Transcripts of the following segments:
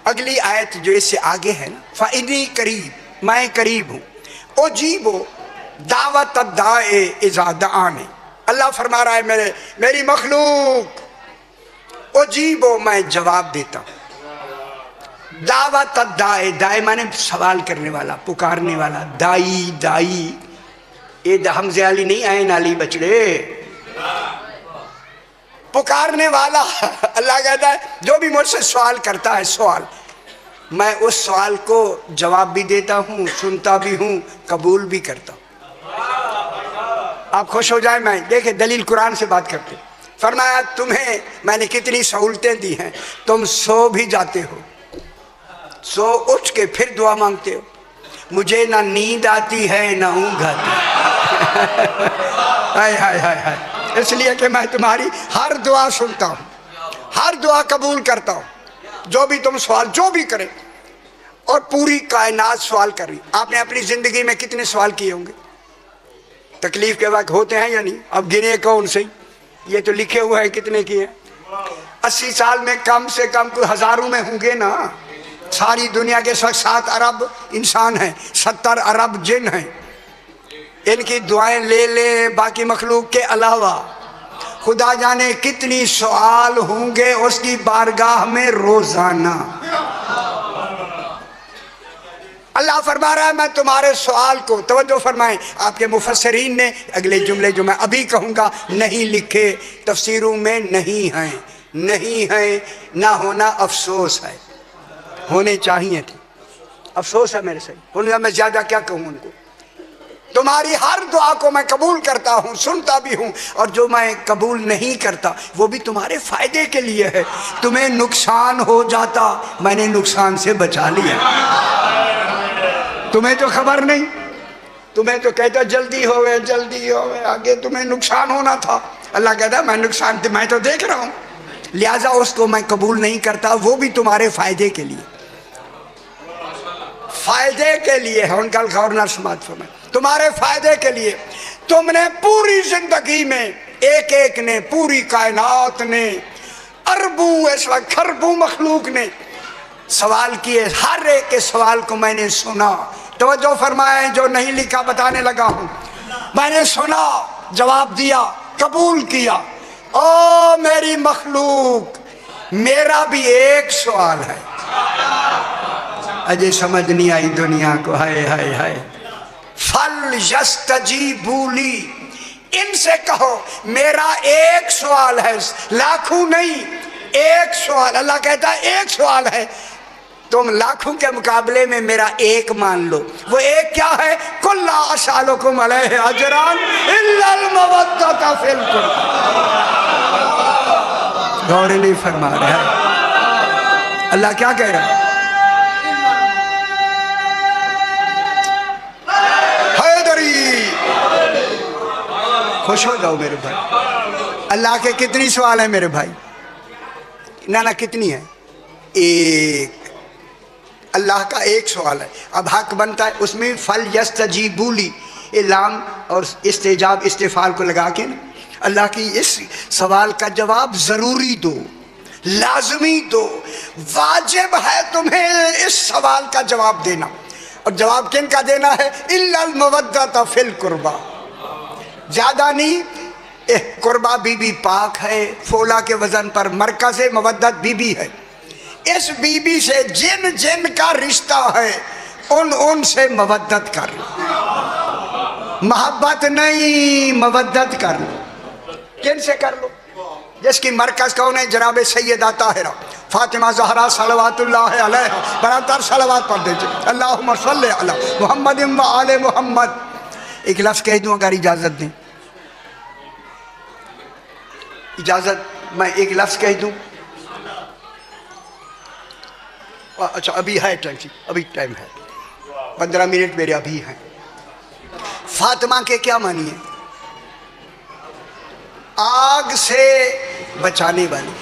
अगली आयत जो इससे आगे है ना, फ़इन्नी करीब, मैं करीब हूँ, उजीबो दावत दाए इज़ा दआनी। अल्लाह फरमा रहा है मेरी मखलूक, उजीबो मैं जवाब देता हूँ, दावत दाए, दाए माने सवाल करने वाला, पुकारने वाला, दाई दाई, ये हमज़े वाली नहीं आए नाली बचड़े, पुकारने वाला। अल्लाह कहता है जो भी मुझसे सवाल करता है सवाल, मैं उस सवाल को जवाब भी देता हूँ, सुनता भी हूँ, कबूल भी करता हूँ। आप खुश हो जाए। मैं देखे दलील कुरान से बात करते, फरमाया तुम्हें मैंने कितनी सहूलतें दी हैं, तुम सो भी जाते हो, सो उठ के फिर दुआ मांगते हो, मुझे ना नींद आती है ना ऊँघ आती हाय हाय हाय हाय, इसलिए कि मैं तुम्हारी हर दुआ सुनता हूँ, हर दुआ कबूल करता हूँ, जो भी तुम सवाल जो भी करें। और पूरी कायनात सवाल कर रही। आपने अपनी ज़िंदगी में कितने सवाल किए होंगे, तकलीफ़ के वक्त होते हैं या नहीं? अब गिने कौन से, ये तो लिखे हुए हैं कितने किए। 80 साल में कम से कम कोई हज़ारों में होंगे ना। सारी दुनिया के 7 अरब इंसान हैं, 70 अरब जिन हैं, इनकी दुआएं ले ले, बाकी मखलूक के अलावा खुदा जाने कितनी सवाल होंगे उसकी बारगाह में रोजाना। अल्लाह फरमा रहा है मैं तुम्हारे सवाल को, तवज्जो फरमाएं, आपके मुफस्सरीन ने अगले जुमले जो मैं अभी कहूँगा नहीं लिखे, तफसीरों में नहीं हैं, नहीं है, ना होना अफसोस है, होने चाहिए थे, अफसोस है मेरे से, होने मैं ज़्यादा क्या कहूँ उनको। तुम्हारी हर दुआ को मैं कबूल करता हूँ, सुनता भी हूँ, और जो मैं कबूल नहीं करता वो भी तुम्हारे फ़ायदे के लिए है। तुम्हें नुकसान हो जाता, मैंने नुकसान से बचा लिया। तुम्हें तो खबर नहीं, तुम्हें तो कहता जल्दी हो गए, जल्दी हो गए, आगे तुम्हें नुकसान होना था। अल्लाह कहता मैं नुकसान मैं तो देख रहा हूँ, लिहाजा उसको मैं कबूल नहीं करता, वो भी तुम्हारे फ़ायदे के लिए, फ़ायदे के लिए है। उनका गौरनर समाज फरमाए तुम्हारे फ़ायदे के लिए। तुमने पूरी ज़िंदगी में एक एक ने, पूरी कायनात ने, अरबों इस वक्त खरबों मखलूक ने सवाल किए, हर एक के सवाल को मैंने सुना। तवज्जो फरमाए, जो नहीं लिखा बताने लगा हूँ, मैंने सुना, जवाब दिया, कबूल किया। ओ मेरी मखलूक, मेरा भी एक सवाल है, अजय समझ नहीं आई दुनिया को, हाय हाय हाय। फल यस्तजीबूली, इनसे कहो मेरा एक सवाल है, लाखों नहीं, एक सवाल। अल्लाह कहता है एक सवाल है, तुम लाखों के मुकाबले में मेरा एक मान लो। वो एक क्या है? कुल्ला असालुकुम अलैहि अजरान इल्लल मवद्दता फिल कुर्बा। गौर नहीं फरमा रहा है अल्लाह क्या कह रहा है? खुश हो जाओ मेरे भाई। अल्लाह के कितनी सवाल है मेरे भाई? ना कितनी है? एक। अल्लाह का एक सवाल है। अब हक बनता है उसमें फल यस्तजीबूली, इलाम और इस्तेजाब इस्तेफाल को लगा के ना, अल्लाह की इस सवाल का जवाब ज़रूरी दो, लाजमी दो, वाजिब है तुम्हें इस सवाल का जवाब देना। और जवाब किन का देना है? इल्लल मवद्दता फिल कुर्बा, ज़्यादा नहीं। कुर्बा बीबी पाक है, फोला के वज़न पर मरकज़ मवद्दत बीबी है। इस बीबी से जिन जिन का रिश्ता है उन से मवद्दत कर लो, मोहब्बत नहीं मवद्दत कर लो। किन से कर लो? जिसकी मरकज़ कौन है? जनाब सैयदा ताहिरा फातिमा ज़हरा सलवातुल्लाह अलैहा, बराबर सलवात पढ़ दीजिए, अल्लाहुम्मा सल्लि अला मुहम्मद व आले मुहम्मद। एक लफ्ज़ कह दूँ अगर इजाज़त दें? इजाज़त, मैं एक लफ्ज़ कह दूँ? अच्छा अभी है टाइम, अभी टाइम है, 15 मिनट मेरे अभी हैं। फातिमा के क्या मानिए? आग से बचाने वाली।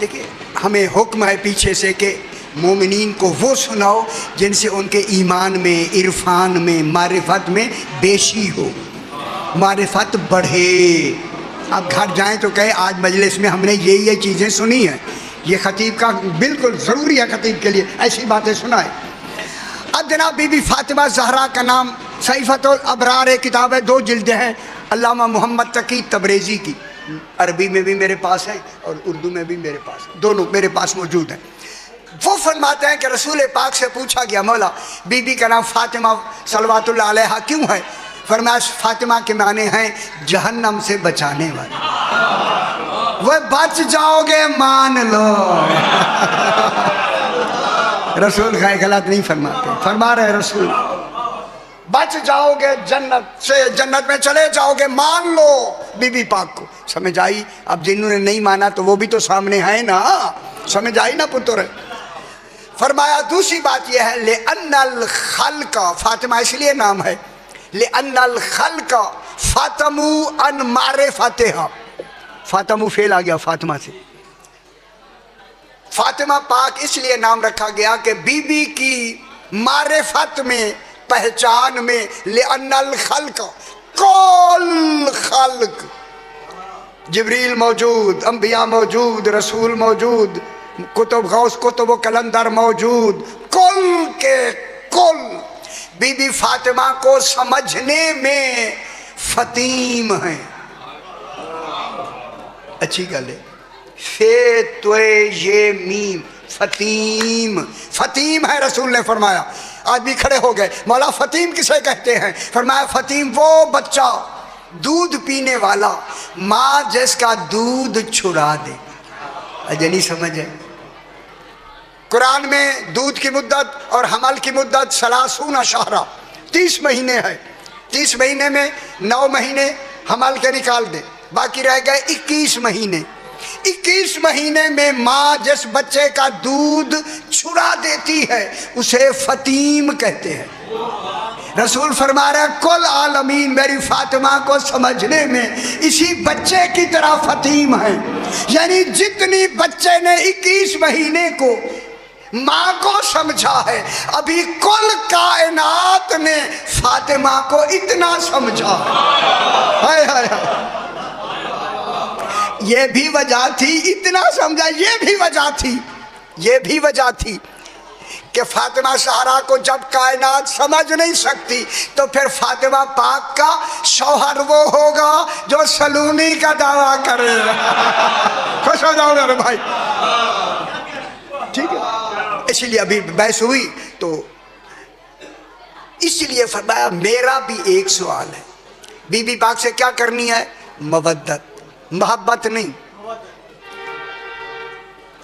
देखिए हमें हुक्म है पीछे से कि मोमिनीन को वो सुनाओ जिनसे उनके ईमान में, इरफान में, मारिफत में बेशी हो, मारिफत बढ़े। अब घर जाएं तो कहे आज मजलिस में हमने ये चीज़ें सुनी हैं, ये खतीब का बिल्कुल ज़रूरी है, खतीब के लिए ऐसी बातें सुनाए। अब जनाब बीबी फातिमा ज़हरा का नाम सहीफ़तुल अबरार किताब है, 2 जिल्दें हैं, अल्लामा मोहम्मद तकी तबरेज़ी की। अरबी में भी मेरे पास है और उर्दू में भी मेरे पास है, दोनों मेरे पास मौजूद हैं। वो फरमाते हैं कि रसूल पाक से पूछा गया, मौला बीबी का नाम फातिमा सल्लल्लाहु अलैहा क्यों है? फरमाया फातिमा के माने हैं जहन्नम से बचाने वाले, वह बच जाओगे मान लो। रसूल का गलत नहीं फरमाते, फरमा रहे रसूल बच जाओगे जन्नत से, जन्नत में चले जाओगे, मान लो बीबी पाक को। समझ आई? अब जिन्होंने नहीं माना तो वो भी तो सामने है ना, समझ आई ना पुत्र? फरमाया दूसरी बात यह है, ले अन्नल खल्का, फातिमा इसलिए नाम है, ले अन्नल खल्का फातमू अन मारे फातिहा, फातमू फेल आ गया फातिमा से। फातिमा पाक इसलिए नाम रखा गया कि बीबी की मारिफत में, पहचान में, ले अन्नल खल्क, कुल खल्क, जिब्रील मौजूद, अंबिया मौजूद, रसूल मौजूद, कुतुब गौस कुतुब कलंदर मौजूद, कुल के कुल बीबी फातिमा को समझने में फतीम है। अच्छी गल है, फे त्वे ये मीम, फतीम, फतीम है। रसूल ने फरमाया, आदमी खड़े हो गए, मौला फतीम किसे कहते हैं? फरमाया फतीम वो बच्चा दूध पीने वाला, माँ जिसका दूध छुड़ा दे। अजय नहीं समझ है? कुरान में दूध की मुद्दत और हमल की मुद्दत सलासून शहरा, 30 महीने है। 30 महीने में 9 महीने हमल के निकाल दे, बाकी रह गए 21 महीने। 21 महीने में माँ जिस बच्चे का दूध छुड़ा देती है उसे फतीम कहते हैं। रसूल फरमा रहे कुल आलमीन मेरी फातिमा को समझने में इसी बच्चे की तरह फतीम है। यानी जितनी बच्चे ने 21 महीने को माँ को समझा है, अभी कुल कायनात ने फातिमा को इतना समझा है। हाय ये भी वजह थी, इतना समझा, ये भी वजह थी, ये भी वजह थी कि फातिमा ज़हरा को जब कायनात समझ नहीं सकती तो फिर फातिमा पाक का शौहर वो होगा जो सलूनी का दावा करेगा। खुश हो जाओ मेरे भाई, ठीक है? इसलिए अभी बहस हुई तो इसलिए फरमाया मेरा भी एक सवाल है, बीबी पाक से क्या करनी है? मवद्दत, मोहब्बत नहीं।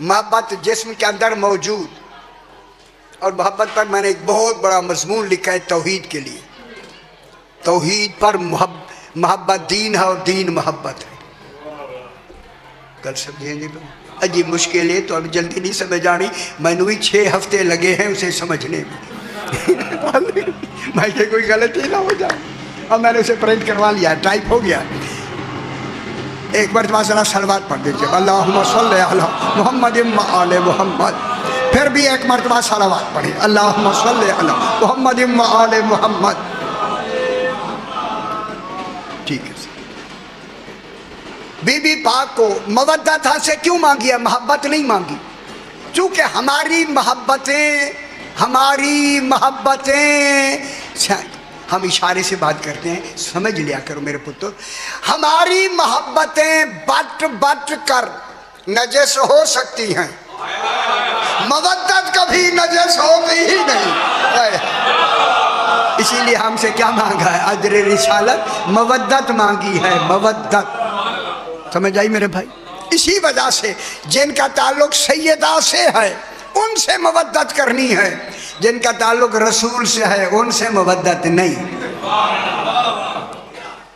मोहब्बत जिस्म के अंदर मौजूद, और मोहब्बत पर मैंने एक बहुत बड़ा मजमून लिखा है तौहीद के लिए। तौहीद पर मोहब्बत दीन है और दीन मोहब्बत है। कल समझेंगे तो अजीब मुश्किल है, तो अभी जल्दी नहीं समझ आनी। मैंने भी 6 हफ्ते लगे हैं उसे समझने में। भाई के कोई गलती ना हो जाए, अब मैंने उसे प्रिंट करवा लिया, टाइप हो गया। एक मरतबा जरा सलवात पढ़ दीजिए, अल्लाहुम्मा सल्ली अला मुहम्मद व आले मुहम्मद। फिर भी एक मरतबा सलावत पढ़े, अल्लाहुम्मा सल्ली अला मुहम्मद व आले मुहम्मद। ठीक है। बीबी पाक को मवद्दत से क्यों मांगी है? मोहब्बत नहीं मांगी, क्योंकि हमारी मोहब्बतें हम इशारे से बात करते हैं, समझ लिया करो मेरे पुत्र। हमारी मोहब्बतें बट कर नजस हो सकती हैं, मवद्दत कभी नजस होती ही नहीं। इसीलिए हमसे क्या मांगा है? अजर रिसालत, मवद्दत मांगी है, मवद्दत। समझ आई मेरे भाई? इसी वजह से जिनका ताल्लुक सैयदा से है उनसे मवद्दत करनी है, जिनका ताल्लुक रसूल से है उनसे मवद्दत नहीं।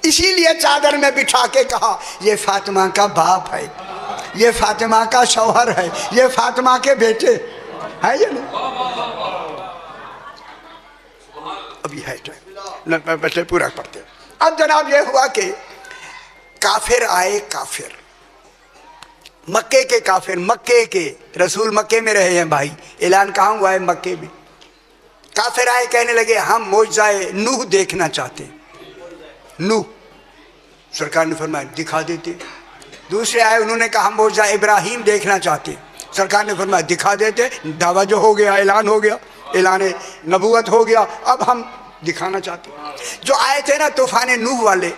इसीलिए चादर में बिठा के कहा ये फातिमा का बाप है, ये फातिमा का शौहर है, ये फातिमा के बेटे है या नहीं? अभी है टाइम, बच्चे पूरा पढ़ते। अब जनाब ये हुआ कि काफिर आए, काफिर मक्के के काफिर, मक्के के रसूल मक्के में रहे हैं भाई, ऐलान कहाँ हुआ है? मक्के में। काफिर आए, कहने लगे हम मौजज़ाए नूह देखना चाहते हैं। नूह, सरकार ने फरमाया दिखा देते। दूसरे आए, उन्होंने कहा हम मौजज़ाए इब्राहीम देखना चाहते हैं। सरकार ने फरमाया दिखा देते, दावा जो हो गया, ऐलान हो गया, ऐलान नबूवत हो गया, अब हम दिखाना चाहते। जो आए थे ना तूफान नूह वाले,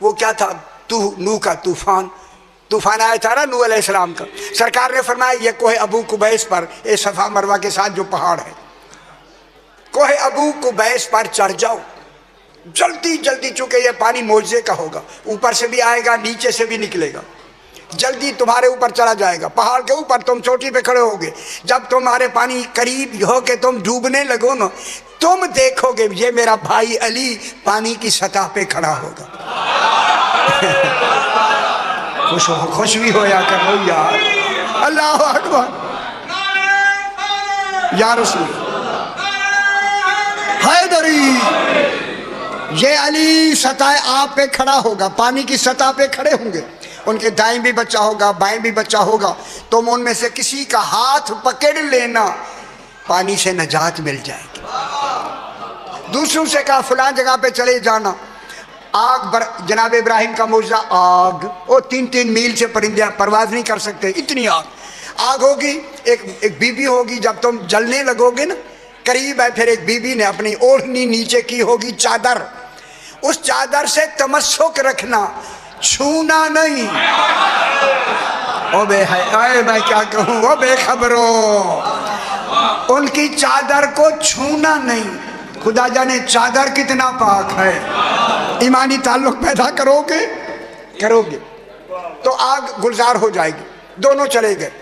वो क्या था, नूह का तूफान आया था ना नूह अलैहिस्सलाम का। सरकार ने फरमाया ये कोहे अबू कुबैस पर, ये सफ़ा मरवा के साथ जो पहाड़ है, कोहे अबू कुबैस पर चढ़ जाओ जल्दी जल्दी, चूंकि ये पानी मोजे का होगा, ऊपर से भी आएगा नीचे से भी निकलेगा, जल्दी तुम्हारे ऊपर चला जाएगा। पहाड़ के ऊपर तुम चोटी पे खड़े होगे, जब तुम्हारे पानी करीब हो के तुम डूबने लगो ना, तुम देखोगे ये मेरा भाई अली पानी की सतह पे खड़ा होगा। खुश भी होया करो यार, अल्लाह अकबर या रसूल हैदरी। ये अली सतह आप पे खड़ा होगा, पानी की सतह पे खड़े होंगे, उनके दाएं भी बच्चा होगा, बाएं भी बच्चा होगा, तुम उनमें से किसी का हाथ पकड़ लेना, पानी से नजात मिल जाएगी। दूसरों से कहा फलां जगह पे चले जाना, आग जनाब इब्राहिम का मौजज़ा, आग, वो 3-3 मील से परिंदे परवाज नहीं कर सकते, इतनी आग होगी। एक बीबी होगी, जब तुम जलने लगोगे ना, करीब है, फिर एक बीबी ने अपनी ओढ़नी नीचे की होगी, चादर, उस चादर से तमस्सुक रखना, छूना नहीं। ओ बे है, मैं क्या कहूँ, ओ बेखबरो, उनकी चादर को छूना नहीं। खुदा जाने चादर कितना पाक है। ईमानी ताल्लुक पैदा करोगे तो आग गुलजार हो जाएगी। दोनों चले गए,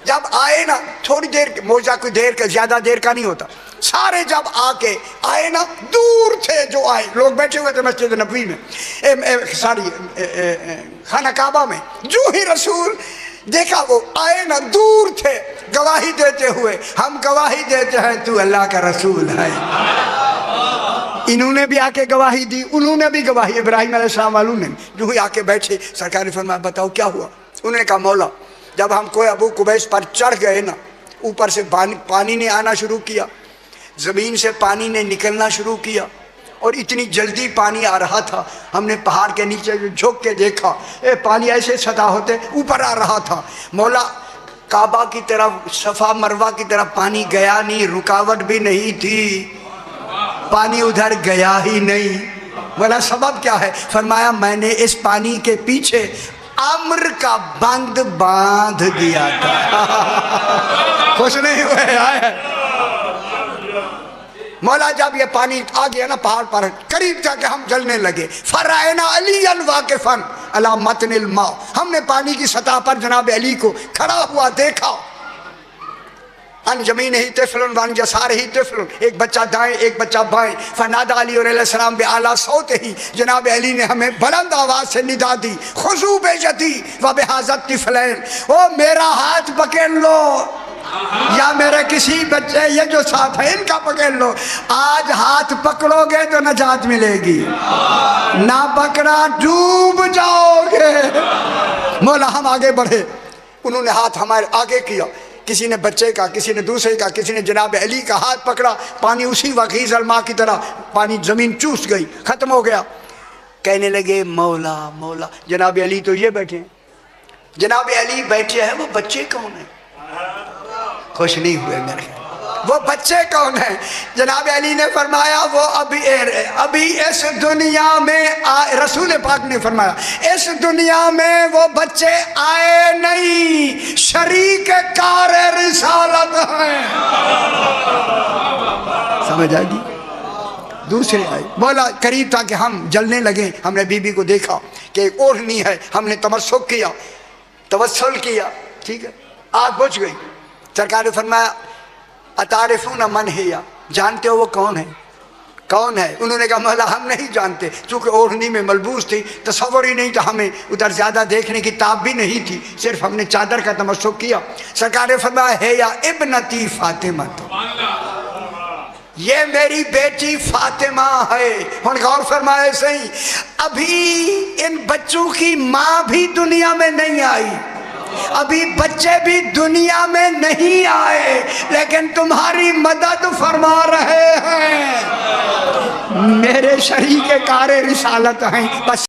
जब आए ना, थोड़ी देर, मौजा कोई देर का, ज्यादा देर का नहीं होता, सारे जब आके आए ना, दूर थे जो आए, लोग बैठे हुए थे मस्जिद नबवी में, खाना काबा में, जो ही रसूल देखा वो आए ना, दूर थे गवाही देते हुए, हम गवाही देते हैं तू अल्लाह का रसूल है। इन्होंने भी आके गवाही दी, उन्होंने भी गवाही, इब्राहिम अलैहिस्सलाम वालों ने, जो ही आके बैठे, सरकार ने फरमाया बताओ क्या हुआ। उन्होंने कहा मौला, जब हम कोई अबू कुबैस पर चढ़ गए ना, ऊपर से पानी ने आना शुरू किया, ज़मीन से पानी ने निकलना शुरू किया, और इतनी जल्दी पानी आ रहा था, हमने पहाड़ के नीचे जो झुक के देखा, पानी ऐसे सतह होते ऊपर आ रहा था। मौला काबा की तरफ, सफ़ा मरवा की तरफ पानी गया नहीं, रुकावट भी नहीं थी, पानी उधर गया ही नहीं। बोला सबब क्या है? फरमाया मैंने इस पानी के पीछे अम्र का बंद बांध दिया था। खुश नहीं हुए आए मौला, जब ये पानी आ गया ना पहाड़ पर, करीब जाके हम जलने लगे। फरायना अली वाकिफन अला मतनिल मा, हमने पानी की सतह पर जनाब अली को खड़ा हुआ देखा। अन जमीन ही तिफलन वन जसार ही तिफलन, एक बच्चा दाएं एक बच्चा बाएं। फनादा अली अलैहिस्सलाम बे आला सौत ही, जनाब अली ने हमें बुलंद आवाज से निदा दी, खुशू बेजती व बेहाजत तिफलैन, ओ मेरा हाथ पकड़ लो या मेरे किसी बच्चे ये जो साथ है इनका पकड़ लो। आज हाथ पकड़ोगे तो नजात मिलेगी, ना पकड़ा डूब जाओगे। मौला हम आगे बढ़े, उन्होंने हाथ हमारे आगे किया, किसी ने बच्चे का, किसी ने दूसरे का, किसी ने जनाब अली का हाथ पकड़ा। पानी उसी वक़ी सलमा की तरह पानी ज़मीन चूस गई, ख़त्म हो गया। कहने लगे मौला मौला, जनाब अली तो ये बैठे हैं, जनाब अली बैठे हैं, वो बच्चे कौन है? खुश नहीं हुए मेरे, वो बच्चे कौन है? जनाब अली ने फरमाया वो अभी इस दुनिया में रसूल पाक ने फरमाया इस दुनिया में वो बच्चे आए नहीं, शरीक कार रिसालत हैं। समझ आएगी? दूसरे आए, बोला करीब था कि हम जलने लगे। हमने बीबी को देखा कि एक ओढ़नी है, हमने तमस्सुक किया, तवस्सुल किया, ठीक है, आग बुझ गई। सरकार ने फरमाया अतारिफून मन हिया, जानते हो वो कौन है? कौन है? उन्होंने कहा मौला हम नहीं जानते, चूँकि ओढ़नी में मलबूस थी, तसव्वुर ही नहीं था, हमें उधर ज़्यादा देखने की ताब भी नहीं थी, सिर्फ हमने चादर का तमस्सुक किया। सरकार ने फरमाया है या इब्नती फातिमा, तो ये मेरी बेटी फातिमा है। और गौर फरमाए सही, अभी इन बच्चों की माँ भी दुनिया में नहीं आई, अभी बच्चे भी दुनिया में नहीं आए, लेकिन तुम्हारी मदद फरमा रहे हैं, मेरे शरीके कार रिसालत हैं। बस